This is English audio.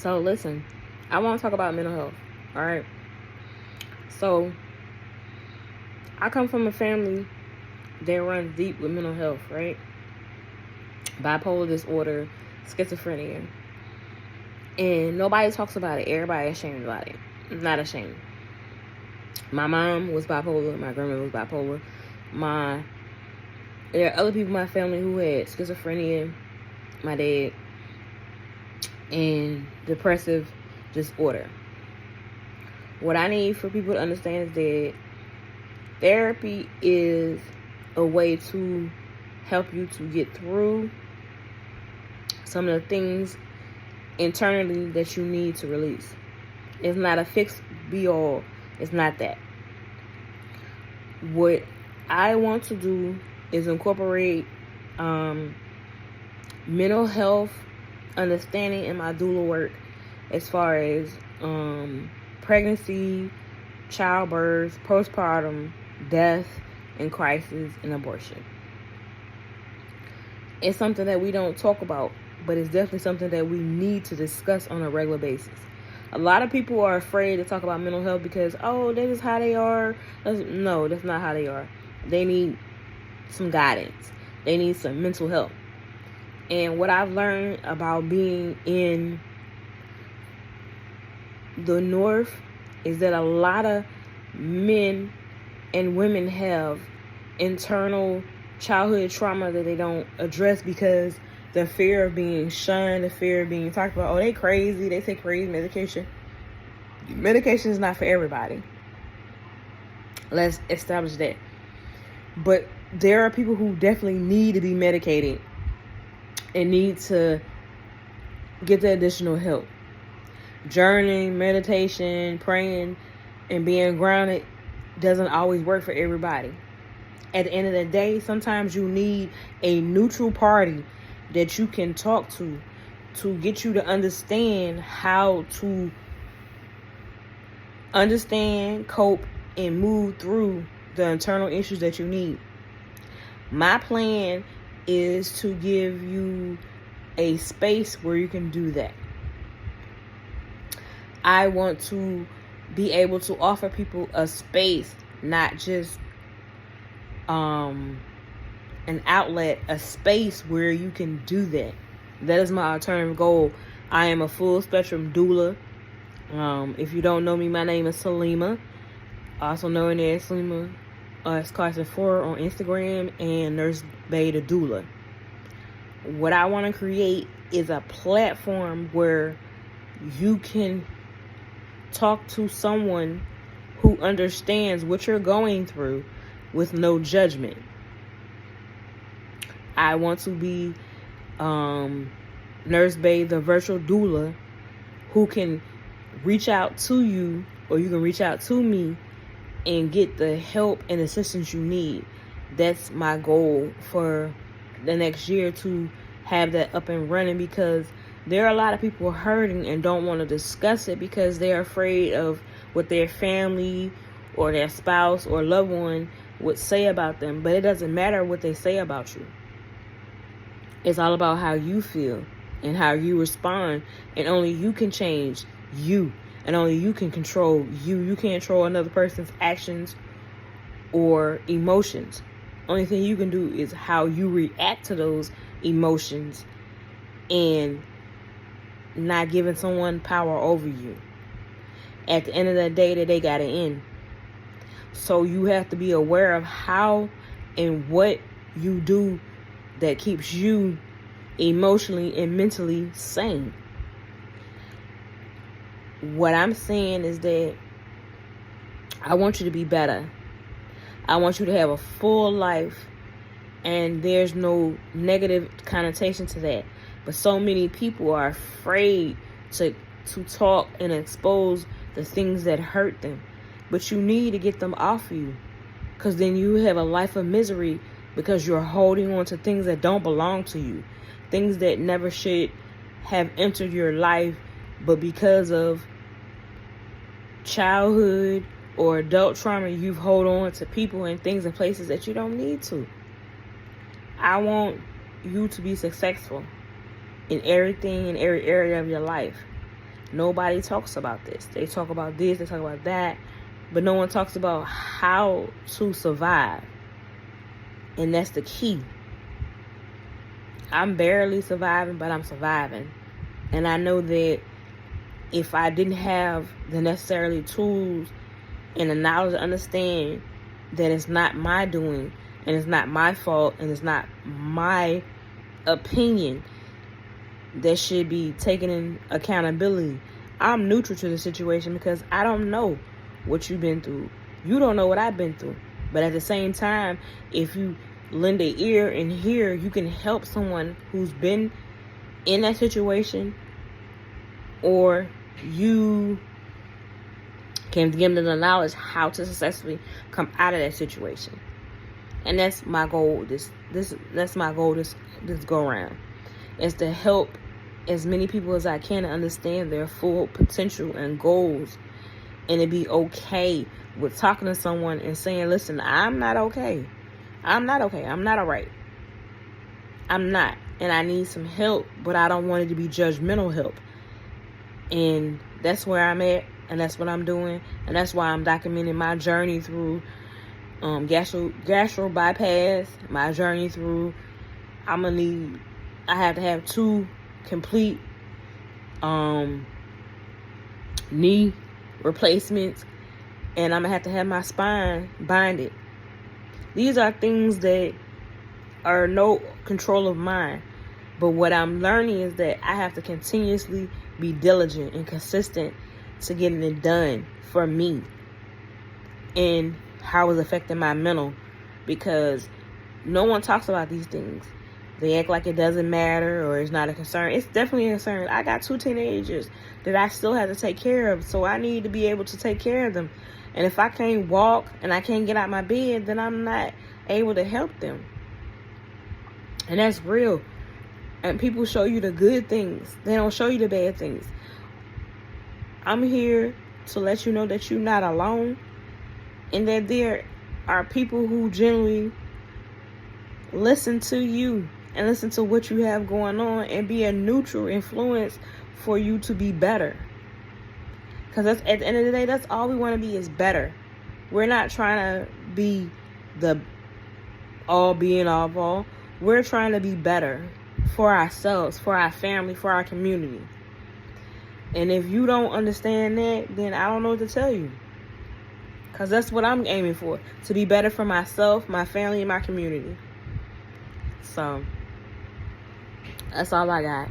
So listen, I want to talk about mental health. All right. So I come from a family that runs deep with mental health, right? Bipolar disorder, schizophrenia. And nobody talks about it. Everybody ashamed about it. I'm not ashamed. My mom was bipolar. My grandmother was bipolar. There are other people in my family who had schizophrenia. My dad. And depressive disorder. What I need for people to understand is that therapy is a way to help you to get through some of the things internally that you need to release. It's not a fix be all. It's not that. What I want to do is incorporate mental health understanding in my doula work as far as pregnancy, childbirth, postpartum, death, and crisis and abortion. It's something that we don't talk about, but it's definitely something that we need to discuss on a regular basis. A lot of people are afraid to talk about mental health because, oh, this is how they are. No, that's not how they are. They need some guidance. They need some mental help. And what I've learned about being in the North is that a lot of men and women have internal childhood trauma that they don't address because the fear of being shunned, the fear of being talked about. Oh, they crazy. They take crazy medication. Medication is not for everybody. Let's establish that. But there are people who definitely need to be medicated and need to get the additional help. Journaling, meditation, praying, and being grounded doesn't always work for everybody. At the end of the day, sometimes you need a neutral party that you can talk to get you to understand how to understand, cope, and move through the internal issues that you need. My plan is to give you a space where you can do that. I want to be able to offer people a space, not just an outlet, a space where you can do that. That is my alternative goal. I am a full spectrum doula. If you don't know me, my name is Salima, also known as Salima Carson 4 on Instagram, and Nurse Bay the Doula. What I want to create is a platform where you can talk to someone who understands what you're going through with no judgment. I want to be Nurse Bay, the virtual doula, who can reach out to you, or you can reach out to me and get the help and assistance you need. That's my goal for the next year, to have that up and running, because there are a lot of people hurting and don't want to discuss it because they're afraid of what their family or their spouse or loved one would say about them. But it doesn't matter what they say about you. It's all about how you feel and how you respond, and only you can change you, and only you can control you. You can't control another person's actions or emotions. Only thing you can do is how you react to those emotions, and not giving someone power over you. At the end of the day, that they got to end. So you have to be aware of how and what you do that keeps you emotionally and mentally sane. What I'm saying is that I want you to be better. I want you to have a full life, and there's no negative connotation to that. But so many people are afraid to talk and expose the things that hurt them. But you need to get them off you, because then you have a life of misery, because you're holding on to things that don't belong to you, things that never should have entered your life, but because of childhood or adult trauma, you've hold on to people and things and places that you don't need to. I want you to be successful in everything, in every area of your life. Nobody talks about this. They talk about this, they talk about that, but no one talks about how to survive. And that's the key. I'm barely surviving, but I'm surviving. And I know that if I didn't have the necessary tools and the knowledge to understand that it's not my doing, and it's not my fault, and it's not my opinion that should be taken in accountability. I'm neutral to the situation because I don't know what you've been through. You don't know what I've been through. But at the same time, if you lend an ear and hear, you can help someone who's been in that situation, or you can give them the knowledge how to successfully come out of that situation. And that's my goal. That's my goal this go around, is to help as many people as I can to understand their full potential and goals, and to be okay with talking to someone and saying, listen, I'm not okay. I'm not okay. I'm not all right. I'm not. And I need some help, but I don't want it to be judgmental help. And that's where I'm at, and that's what I'm doing. And that's why I'm documenting my journey through gastro bypass, my journey through, I have to have 2 complete knee replacements, and I'm gonna have to have my spine binded. These are things that are no control of mine, but what I'm learning is that I have to continuously be diligent and consistent to getting it done for me, and how it's affecting my mental, because no one talks about these things. They act like it doesn't matter or it's not a concern. It's definitely a concern. I got 2 teenagers that I still have to take care of, so I need to be able to take care of them. And if I can't walk and I can't get out my bed, then I'm not able to help them. And that's real. And people show you the good things. They don't show you the bad things. I'm here to let you know that you're not alone, and that there are people who genuinely listen to you and listen to what you have going on, and be a neutral influence for you to be better. Because at the end of the day, that's all we want to be, is better. We're not trying to be the all being all. We're trying to be better for ourselves, for our family, for our community. And if you don't understand that, then I don't know what to tell you. Because that's what I'm aiming for, to be better for myself, my family, and my community. So, that's all I got.